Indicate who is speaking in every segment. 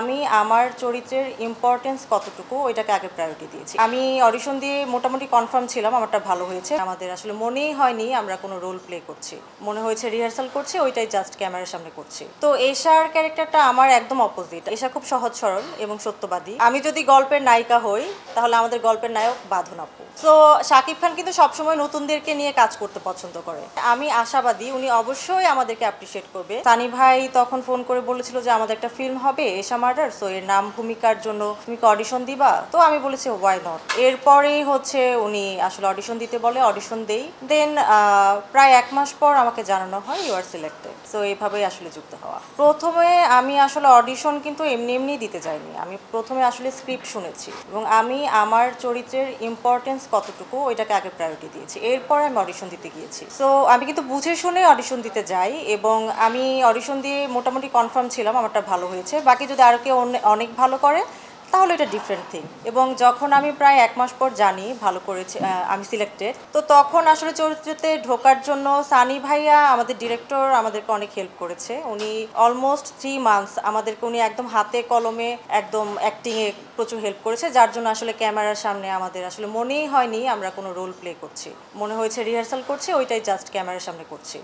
Speaker 1: আমি আমার চরিত্রের ইম্পর্টেন্স কতটুকু ওইটাকে আগে প্রায়োরিটি দিয়েছি। আমি অডিশন দিয়ে মোটামুটি কনফার্ম ছিলাম আমারটা ভালো হয়েছে। আমাদের আসলে মনেই হয়নি আমরা কোনো রোল প্লে করছি, মনে হয়েছে রিহার্সাল করছি, ওইটাই জাস্ট ক্যামেরার সামনে করছি। তো এশার ক্যারেক্টারটা আমার একদম অপোজিট। এশা খুব সহজ সরল এবং সত্যবাদী। আমি যদি গল্পের নায়িকা হই তাহলে আমাদের গল্পের নায়ক বাঁধন আপু। তো শাকিব খান কিন্তু সবসময় নতুনদেরকে নিয়ে কাজ করতে পছন্দ করে। আমি আশাবাদী উনি অবশ্যই আমাদেরকে অ্যাপ্রিসিয়েট করবে। সানি ভাই তখন ফোন করে বলেছিল যে আমাদের একটা ফিল্ম হবে এশা মার্ডার, সো এর নাম ভূমিকার জন্য তুমি কি অডিশন দিবা? তো আমি বলেছি ওয়াই নট। এরপরেই হচ্ছে উনি আসলে অডিশন দিতে বলে, অডিশন দেই। দেন প্রায় 1 মাস পর আমাকে জানানো হয় ইউ আর সিলেক্টেড। সো এইভাবেই আসলে যুক্ত হওয়া। প্রথমে আমি আসলে অডিশন কিন্তু এমনি এমনি দিতে যাইনি। আমি প্রথমে আসলে স্ক্রিপ্ট শুনেছি এবং আমি আমার চরিত্রের ইম্পর্টেন্স কতটুকু ওইটাকে আগে প্রায়োরিটি দিয়েছি। এরপরে আমি অডিশন দিতে গিয়েছি। সো আমি কিন্তু বুঝে শুনে অডিশন দিতে যাই এবং আমি অডিশন দিয়ে মোটামুটি কনফার্ম ছিলাম আমারটা ভালো হয়েছে। বাকি যদি আর কেউ অনেক ভালো করে তাহলে এটা ডিফারেন্ট থিং। এবং যখন আমি প্রায় 1 মাস পর জানি ভালো করেছে, আমি সিলেক্টেড, তো তখন আসলে চরিত্রতে ঢোকার জন্য সানি ভাইয়া আমাদের ডিরেক্টর আমাদেরকে অনেক হেল্প করেছে। উনি অলমোস্ট 3 মান্থস আমাদেরকে উনি একদম হাতে কলমে একদম অ্যাক্টিংয়ে প্রচুর হেল্প করেছে, যার জন্য আসলে ক্যামেরার সামনে আমাদের আসলে মনেই হয়নি আমরা কোনো রোল প্লে করছি, মনে হয়েছে রিহার্সাল করছি, ওইটাই জাস্ট ক্যামেরার সামনে করছি।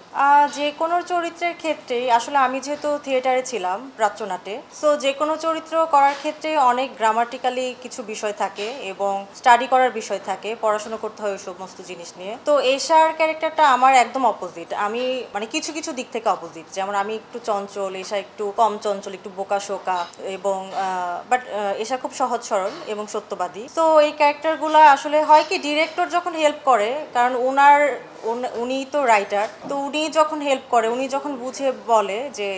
Speaker 1: যে কোনো চরিত্রের ক্ষেত্রেই আসলে আমি যেহেতু থিয়েটারে ছিলাম প্রাচ্যনাটে, সো যে কোনো চরিত্র করার ক্ষেত্রে অনেক গ্রামাটিক্যালি কিছু বিষয় থাকে এবং স্টাডি করার বিষয় থাকে, পড়াশোনা করতে হয় ওই সমস্ত জিনিস নিয়ে। তো এশার ক্যারেক্টারটা আমার একদম অপোজিট। আমি মানে কিছু কিছু দিক থেকে অপোজিট। যেমন আমি একটু চঞ্চল, এশা একটু কম চঞ্চল, একটু বোকা শোকা, এবং বাট এশা খুব সহজ সরল এবং সত্যবাদী। তো এই ক্যারেক্টারগুলো আসলে হয় কি, ডিরেক্টর যখন হেল্প করে, কারণ উনি তো রাইটার, তো উনি যখন হেল্প করে, উনি যখন বুঝে বলে যে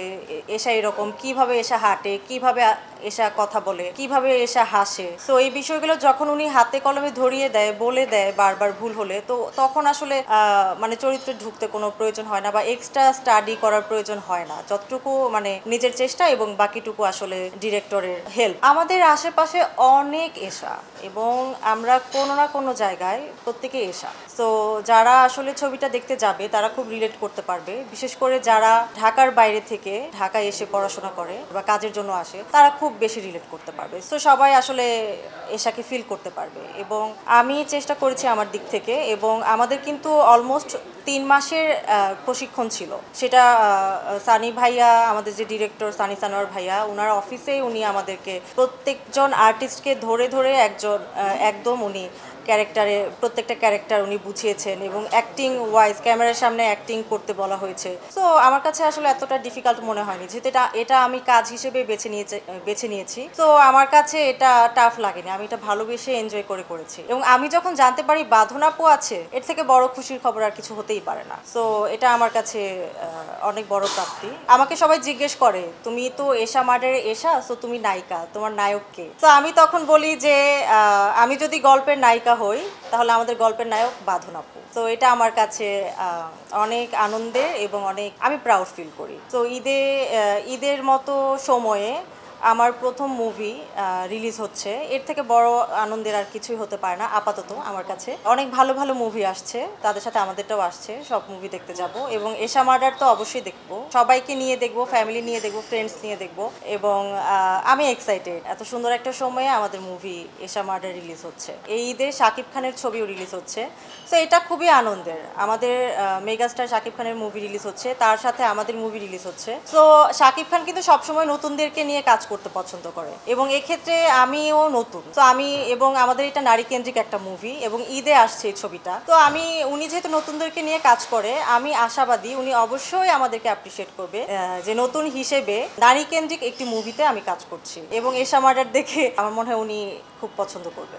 Speaker 1: এশা এরকম, কিভাবে এশা হাঁটে, কিভাবে এশা কথা বলে, কিভাবে এশা হাসে, তো এই বিষয়গুলো যখন উনি হাতে কলমে ধরিয়ে দেয়, বলে দেয় বারবার ভুল হলে, তো তখন আসলে মানে চরিত্রে ঢুকতে কোনো প্রয়োজন হয় না বা এক্সট্রা স্টাডি করার প্রয়োজন হয় না। যতটুকু মানে নিজের চেষ্টা এবং বাকিটুকু আসলে ডিরেক্টরের হেল্প। আমাদের আশেপাশে অনেক এশা এবং আমরা কোনো না কোনো জায়গায় প্রত্যেকে এশা। তো যারা আসলে ছবিটা দেখতে যাবে তারা খুব রিলেট করতে পারবে, বিশেষ করে যারা ঢাকার বাইরে থেকে ঢাকায় এসে পড়াশোনা করে বা কাজের জন্য আসে, তারা খুব বেশি রিলেট করতে পারবে। তো সবাই আসলে এশাকে ফিল করতে পারবে এবং আমি চেষ্টা করেছি আমার দিক থেকে। এবং আমাদের কিন্তু অলমোস্ট 3 মাসের প্রশিক্ষণ ছিল। সেটা সানি ভাইয়া, আমাদের যে ডিরেক্টর সানি সানোয়ার ভাইয়া, ওনার অফিসেই উনি আমাদেরকে প্রত্যেকজন আর্টিস্টকে ধরে ধরে একদম উনি প্রত্যেকটা ক্যারেক্টার উনি বুঝিয়েছেন এবং অ্যাক্টিং ওয়াইজ ক্যামেরার সামনে অ্যাক্টিং করতে বলা হয়েছে। তো আমার কাছে আসলে এতটা ডিফিকাল্ট মনে হয়নি, যেহেতু এটা আমি কাজ হিসেবে বেছে নিয়েছি। তো আমার কাছে এটা টাফ লাগেনি, আমি এটা ভালোবেসে এনজয় করে করেছি। এবং আমি যখন জানতে পারি বাঁধন আপু আছে, এর থেকে বড় খুশির খবর আর কিছু হতেই পারে না। তো এটা আমার কাছে অনেক বড় প্রাপ্তি। আমাকে সবাই জিজ্ঞেস করে তুমি তো এশা মার্ডারে এশা, তো তুমি নায়িকা, তোমার নায়ক কে? তো আমি তখন বলি যে আমি যদি গল্পের নায়িকা হই তাহলে আমাদের গল্পের নায়ক বাঁধন আপু। তো এটা আমার কাছে অনেক আনন্দের এবং অনেক আমি প্রাউড ফিল করি। তো ঈদের মতো সময়ে আমার প্রথম মুভি রিলিজ হচ্ছে, এর থেকে বড় আনন্দের আর কিছুই হতে পারে না আপাতত আমার কাছে। অনেক ভালো ভালো মুভি আসছে, তাদের সাথে আমাদেরটাও আসছে, সব মুভি দেখতে যাব এবং এশা মার্ডার তো অবশ্যই দেখবো, সবাইকে নিয়ে দেখবো, ফ্যামিলি নিয়ে দেখবো, ফ্রেন্ডস নিয়ে দেখবো। এবং আমি এক্সাইটেড, এত সুন্দর একটা সময়ে আমাদের মুভি এশা মার্ডার রিলিজ হচ্ছে। এই ঈদে শাকিব খানের ছবিও রিলিজ হচ্ছে। তো এটা খুবই আনন্দের, আমাদের মেগাস্টার শাকিব খানের মুভি রিলিজ হচ্ছে, তার সাথে আমাদের মুভি রিলিজ হচ্ছে। তো শাকিব খান কিন্তু সবসময় নতুনদেরকে নিয়ে কাজ করতে পছন্দ করে এবং এক্ষেত্রে আমিও নতুন। তো এবং আমাদের এটা নারী কেন্দ্রিক একটা মুভি এবং ঈদে আসছে এই ছবিটা। তো উনি যেহেতু নতুনদেরকে নিয়ে কাজ করে, আমি আশাবাদী উনি অবশ্যই আমাদেরকে অ্যাপ্রিসিয়েট করবে যে নতুন হিসেবে নারী কেন্দ্রিক একটি মুভিতে আমি কাজ করছি। এবং এশা মার্ডার দেখে আমার মনে হয় উনি খুব পছন্দ করবে।